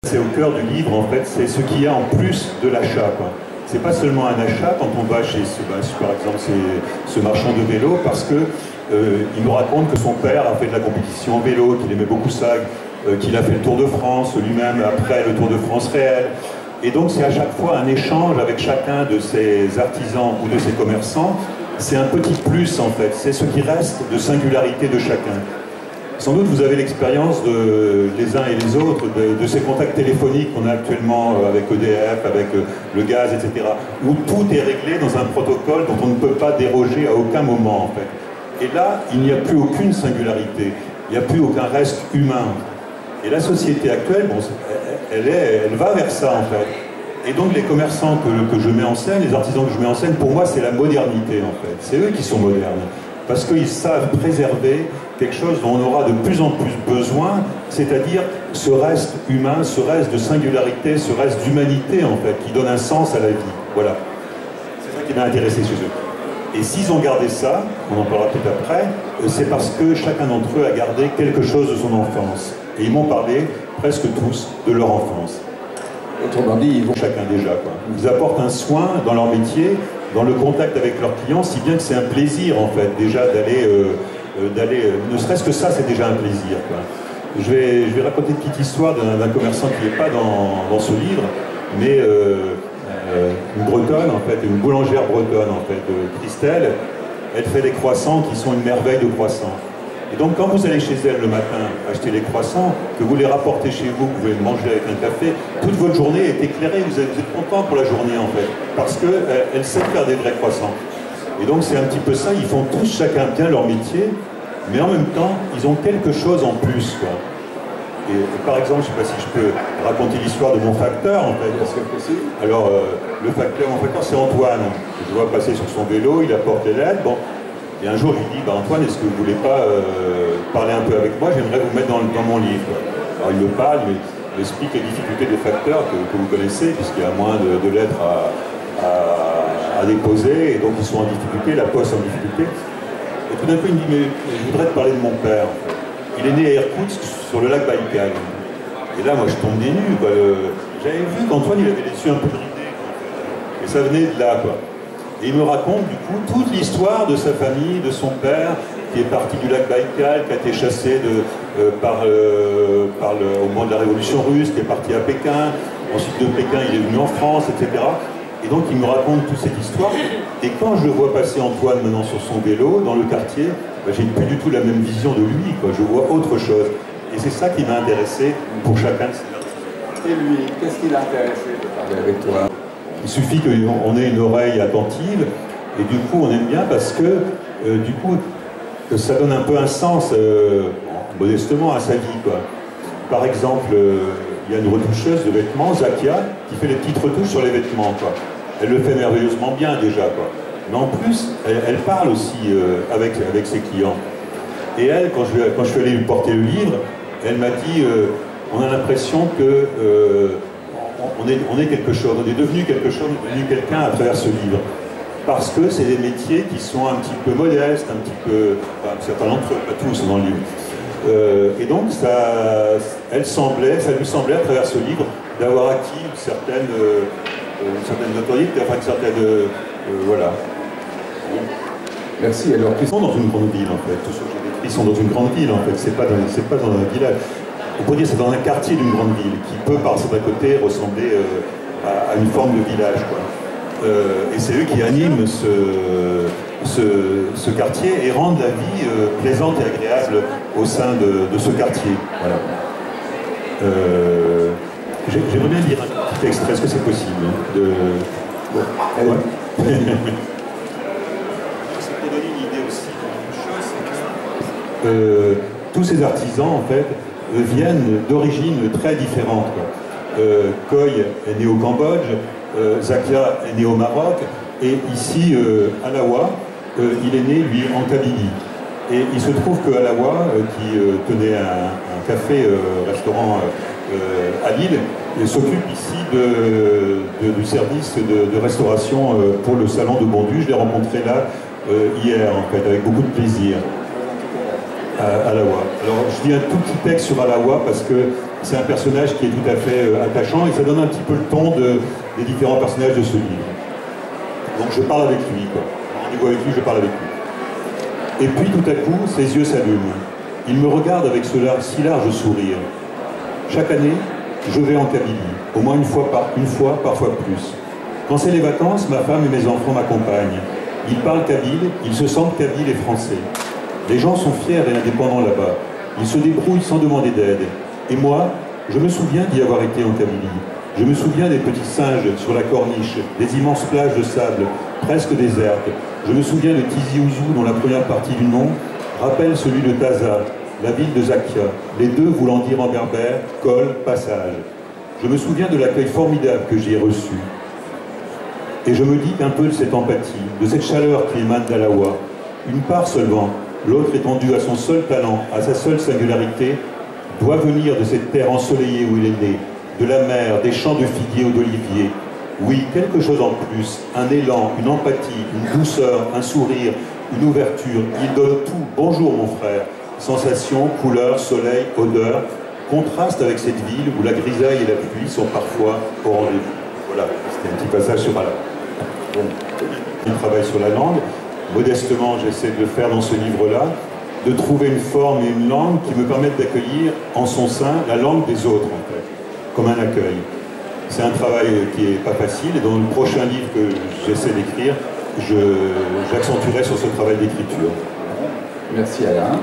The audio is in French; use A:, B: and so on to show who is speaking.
A: C'est au cœur du livre, en fait, c'est ce qu'il y a en plus de l'achat. C'est pas seulement un achat quand on va chez, par exemple, ce marchand de vélo, parce que il nous raconte que son père a fait de la compétition en vélo, qu'il aimait beaucoup ça, qu'il a fait le Tour de France lui-même après le Tour de France réel. Et donc c'est à chaque fois un échange avec chacun de ces artisans ou de ces commerçants. C'est un petit plus, en fait, c'est ce qui reste de singularité de chacun. Sans doute vous avez l'expérience les uns et les autres de ces contacts téléphoniques qu'on a actuellement avec EDF, avec le gaz, etc. Où tout est réglé dans un protocole dont on ne peut pas déroger à aucun moment, en fait. Et là, il n'y a plus aucune singularité, il n'y a plus aucun reste humain. Et la société actuelle, bon, elle va vers ça, en fait. Et donc les commerçants que je mets en scène, les artisans que je mets en scène, pour moi c'est la modernité, en fait. C'est eux qui sont modernes. Parce qu'ils savent préserver quelque chose dont on aura de plus en plus besoin, c'est-à-dire ce reste humain, ce reste de singularité, ce reste d'humanité, en fait, qui donne un sens à la vie. Voilà. C'est ça qui m'a intéressé chez eux. Et s'ils ont gardé ça, on en parlera peut-être après, c'est parce que chacun d'entre eux a gardé quelque chose de son enfance. Et ils m'ont parlé, presque tous, de leur enfance.
B: Autrement dit, ils vont
A: chacun déjà, quoi. Ils apportent un soin dans leur métier, dans le contact avec leurs clients, si bien que c'est un plaisir, en fait, déjà d'aller, ne serait-ce que ça, c'est déjà un plaisir, quoi. Je vais raconter une petite histoire d'un commerçant qui n'est pas dans ce livre, mais une bretonne, en fait, une boulangère bretonne, en fait, Christelle. Elle fait des croissants qui sont une merveille de croissants. Et donc quand vous allez chez elle le matin acheter les croissants, que vous les rapportez chez vous, que vous pouvez manger avec un café, toute votre journée est éclairée, vous êtes content pour la journée, en fait, parce qu'elle sait faire des vrais croissants. Et donc c'est un petit peu ça, ils font tous chacun bien leur métier, mais en même temps, ils ont quelque chose en plus, quoi. Et par exemple, je ne sais pas si je peux raconter l'histoire de mon facteur, en fait.
B: Est-ce que c'est possible?
A: Alors, mon facteur, c'est Antoine. Je vois passer sur son vélo, il apporte les lettres, bon. Et un jour, je lui dis, bah, Antoine, est-ce que vous ne voulez pas parler un peu avec moi? J'aimerais vous mettre dans mon livre. Alors, il me parle, il explique les difficultés des facteurs que vous connaissez, puisqu'il y a moins de lettres à déposer, et donc ils sont en difficulté, la poste en difficulté. Et tout d'un coup, il me dit, mais je voudrais te parler de mon père. Il est né à Irkoutsk, sur le lac Baïkal. Et là, moi, je tombe des nues, quoi. J'avais vu qu'Antoine, il avait les yeux un peu bridés, et ça venait de là, quoi. Et il me raconte du coup toute l'histoire de sa famille, de son père, qui est parti du lac Baïkal, qui a été chassé au moment de la révolution russe, qui est parti à Pékin, ensuite de Pékin il est venu en France, etc. Et donc il me raconte toute cette histoire. Et quand je vois passer Antoine maintenant sur son vélo, dans le quartier, bah, j'ai plus du tout la même vision de lui, quoi. Je vois autre chose. Et c'est ça qui m'a intéressé pour chacun de ces artistes.
B: Et lui, qu'est-ce qui l'a intéressé de parler avec toi?
A: Il suffit qu'on ait une oreille attentive, et du coup on aime bien parce que, du coup, ça donne un peu un sens, modestement, à sa vie, quoi. Par exemple, il y a une retoucheuse de vêtements, Zakia, qui fait les petites retouches sur les vêtements, quoi. Elle le fait merveilleusement bien déjà, quoi. Mais en plus, elle parle aussi avec ses clients. Et elle, quand je suis allé lui porter le livre, elle m'a dit, on a l'impression que on est quelque chose, on est devenu quelque chose, on est devenu quelqu'un à travers ce livre. Parce que c'est des métiers qui sont un petit peu modestes, un petit peu, enfin, certains d'entre eux, pas tous dans le livre. Et donc, ça lui semblait à travers ce livre d'avoir acquis une certaine notoriété, enfin une certaine, voilà.
B: Merci. Alors,
A: ils sont dans une grande ville, en fait. Tous ceux que j'ai décrits sont dans une grande ville, en fait. C'est pas dans un village. On pourrait dire que c'est dans un quartier d'une grande ville, qui peut, par certains côtés, ressembler à une forme de village, quoi. Et c'est eux qui animent ce quartier et rendent la vie plaisante et agréable au sein de ce quartier. Voilà. J'aimerais bien lire un petit extrait, est-ce que c'est possible? Bon. Ouais. C'est pour donner une idée aussi d'une chose, c'est que tous ces artisans, en fait, viennent d'origines très différentes, quoi. Koy est né au Cambodge, Zakia est né au Maroc, et ici, Alawa, il est né, lui, en Kabylie. Et il se trouve que Alawa, qui tenait un café-restaurant à Lille, s'occupe ici du service de restauration pour le salon de Bondu. Je l'ai rencontré là hier, en fait, avec beaucoup de plaisir. Alawa. Alors, je dis un tout petit texte sur Alawa parce que c'est un personnage qui est tout à fait attachant et ça donne un petit peu le ton des différents personnages de ce livre. Donc je parle avec lui, quoi. Rendez-vous avec lui, je parle avec lui. Et puis tout à coup, ses yeux s'allument. Il me regarde avec ce si large sourire. Chaque année, je vais en Kabylie, au moins une fois, parfois plus. Quand c'est les vacances, ma femme et mes enfants m'accompagnent. Ils parlent kabyle, ils se sentent kabyles et français. Les gens sont fiers et indépendants là-bas. Ils se débrouillent sans demander d'aide. Et moi, je me souviens d'y avoir été en Kabylie. Je me souviens des petits singes sur la corniche, des immenses plages de sable, presque désertes. Je me souviens de Tizi Ouzou, dont la première partie du nom rappelle celui de Taza, la ville de Zakia, les deux voulant dire en berbère « col, passage ». Je me souviens de l'accueil formidable que j'y ai reçu. Et je me dis qu'un peu de cette empathie, de cette chaleur qui émane d'Alawa, une part seulement, l'autre étendue à son seul talent, à sa seule singularité, doit venir de cette terre ensoleillée où il est né, de la mer, des champs de figuiers ou d'oliviers. Oui, quelque chose en plus, un élan, une empathie, une douceur, un sourire, une ouverture. Il donne tout. Bonjour mon frère. Sensations, couleurs, soleil, odeur, contraste avec cette ville où la grisaille et la pluie sont parfois au rendez-vous. Voilà, c'était un petit passage sur Allah. Bon, il travaille sur la langue. Modestement, j'essaie de le faire dans ce livre-là, de trouver une forme et une langue qui me permettent d'accueillir en son sein la langue des autres, en fait, comme un accueil. C'est un travail qui n'est pas facile, et dans le prochain livre que j'essaie d'écrire, j'accentuerai sur ce travail d'écriture.
B: Merci Alain.